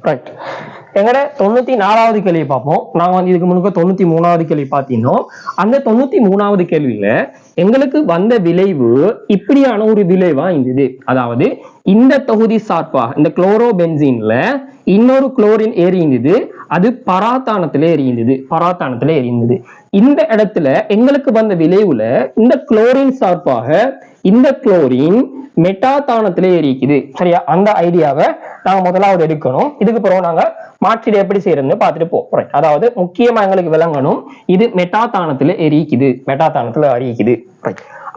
Right. எங்கட 94வது கேள்வி பார்ப்போம். நாங்க வந்து இதுக்கு முன்னுக்கு 93வது கேள்வி பார்த்தீங்கன்னா அந்த 93வது கேள்வியில எங்களுக்கு வந்த விளைவு இப்படியான ஒரு விளைவா இருந்தது. அதாவது இந்த தொகுதி சார்பாக இந்த குளோரோபென்சீன்ல இன்னொரு குளோரின் எரிந்தது, அது பராத்தானத்திலே எரிந்தது. இந்த இடத்துல எங்களுக்கு வந்த விளைவுல இந்த குளோரின் சார்பாக இந்த குளோரின் மெட்டாதானத்திலே எரிக்குது. சரியா? அந்த ஐடியாவை நாங்க முதலாவது எடுக்கணும். இதுக்கு பிறகு நாங்க மாற்றீடு எப்படி செய்யறதுன்னு பார்த்துட்டு போறோம். அதாவது முக்கியமா எங்களுக்கு விளங்கணும், இது மெட்டாதானத்துல எரிக்குது.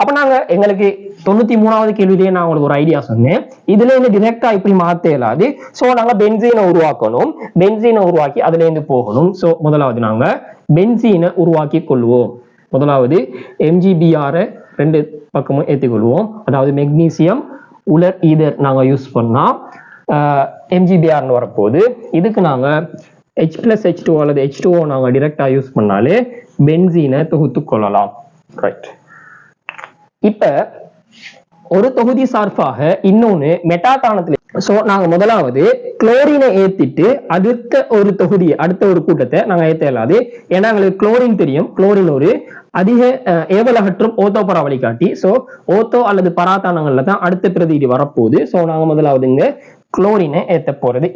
அப்ப நாங்க எங்களுக்கு 93வது கேள்வியிலேயே நான் உங்களுக்கு ஒரு ஐடியா சொன்னேன். இதுல இருந்து டிரெக்டா இப்படி மாத்த இயலாது. சோ நாங்க பென்சீனை உருவாக்கணும். பென்சீனை உருவாக்கி அதுல இருந்து போகணும். சோ முதலாவது நாங்க பென்சீனை உருவாக்கி கொள்வோம். முதலாவது MgBr ரெண்டு பக்கமும் ஏற்றிக்கொள்வோம். அதாவது மெக்னீசியம் உலர் ஈதர் நாங்க யூஸ் பண்ணா MgBr வரப்போகுது. இதுக்கு நாங்க H+H2 அல்லது H2O நாங்க டிரெக்டா யூஸ் பண்ணாலே பென்சீனை தொகுத்து கொள்ளலாம். ரைட். இப்ப ஒரு தொகுதி சார்பாக இன்னொன்னு மெட்டாதானத்துல சோ நாங்க முதலாவது குளோரினை ஏத்திட்டு அடுத்த ஒரு கூட்டத்தை நாங்க ஏத்த இயலாது. ஏன்னா எங்களுக்கு குளோரின் தெரியும். குளோரின் ஒரு அதிக ஏவலகற்றும் ஓத்தோ பரா வழிகாட்டி. சோ ஓத்தோ அல்லது பராத்தானங்கள்ல தான் அடுத்த பிரதியீடு வரப்போகுது. சோ நாங்க முதலாவது இங்க குளோரினை ஏத்த போறது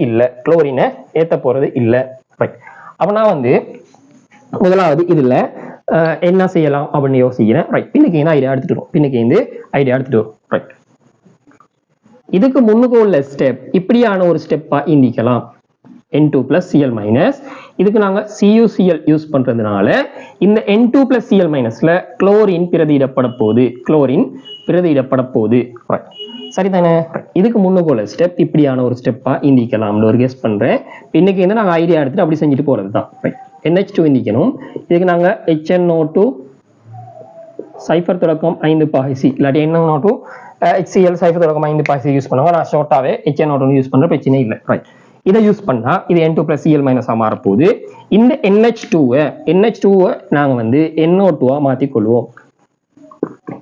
இல்ல. அப்ப நான் வந்து முதலாவது இதுல என்ன செய்யலாம் அப்படின்னு யோசிக்கிறேன். ரைட். பின்னுக்கு ஐடியா எடுத்துட்டு வரும். ரைட். இதுக்கு முன்னுக்கு உள்ள ஸ்டெப் இப்படியான ஒரு ஸ்டெப்பா இண்டிக்கலாம். N2+Cl-. இதுக்கு நாங்க CuCl யூஸ் பண்றதுனால இந்த N2+Cl- குளோரின் பிரதியிடப்பட போகுது. சரிதானே? இதுக்கு முன்னுக்கு உள்ள ஸ்டெப் இப்படியான ஒரு ஸ்டெப்பா இண்டிக்கலாம் ஒரு கெஸ் பண்றேன். இன்னைக்கு நாங்க ஐடியா எடுத்துட்டு அப்படி செஞ்சுட்டு போறதுதான். NH2 இண்டிக்கணும். இதுக்கு நாங்க HNO2 சைஃபர் தொடக்கம் 5 C இல்லாட்டி NO2 HCl சைஃபர் தொடக்கம் 5 C யூஸ் பண்ணுவாங்க. நான் ஷார்ட்டாவே HNO2 யூஸ் பண்ற பிரச்சனை இல்லை. ரைட். இதை யூஸ் பண்ணா இது N2+Cl- மாறப்போகுது. இந்த NH2 நாங்க வந்து NO2 மாத்தி கொள்வோம்.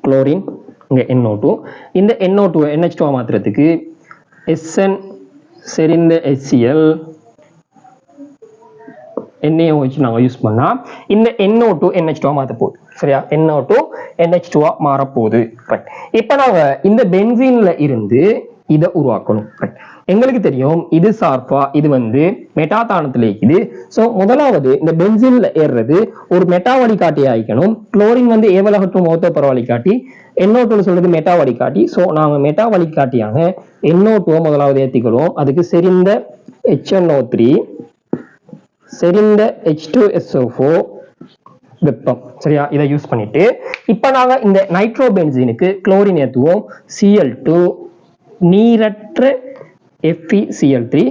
குளோரின் இங்க NO2, இந்த NO2 NH2 மாத்துறதுக்கு SN செறிந்த HCl NaOH நாங்க யூஸ் பண்ணா இந்த NO2 NH2 மாத்த போகுது. சரியா? NO2 NH2 மாறப்போகுது. ரைட். இப்ப நாங்க இந்த பென்சீன்ல இருந்து இதை உருவாக்கணும். எங்களுக்கு தெரியும் இது சார்பா இது வந்து மெட்டாதானத்துல இருக்குது. சோ முதலாவது இந்த பென்சீன்ல ஏறுறது ஒரு மெட்டா வழிகாட்டி ஆயிக்கணும். குளோரின் வந்து ஏவலகற்றும் ஓத்தோ பர வழிகாட்டி, NO2 சொல்றது மெட்டா வழிகாட்டி. சோ நாங்க மெட்டா வழிகாட்டியான NO2 முதலாவது ஏற்றிக்கொள்வோம். அதுக்கு செறிந்த HNO3 செறிந்த H2SO4 வெப்பம். சரியா? இதை யூஸ் பண்ணிட்டு இப்ப நாங்க இந்த நைட்ரோபென்சீனுக்கு குளோரின் ஏற்றுவோம். Cl2 நீரற்ற FeCl3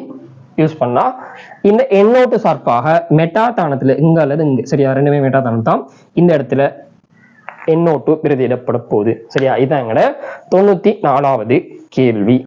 யூஸ் பண்ணா இந்த NO2 சார்பாக மெட்டாதானத்துல இங்க அல்லது இங்க, சரியா? ரெண்டுமே மெட்டாதானம் தான். இந்த இடத்துல NO2 பிரதியிடப்பட போகுது. சரியா? இதான் எங்கட 94வது கேள்வி.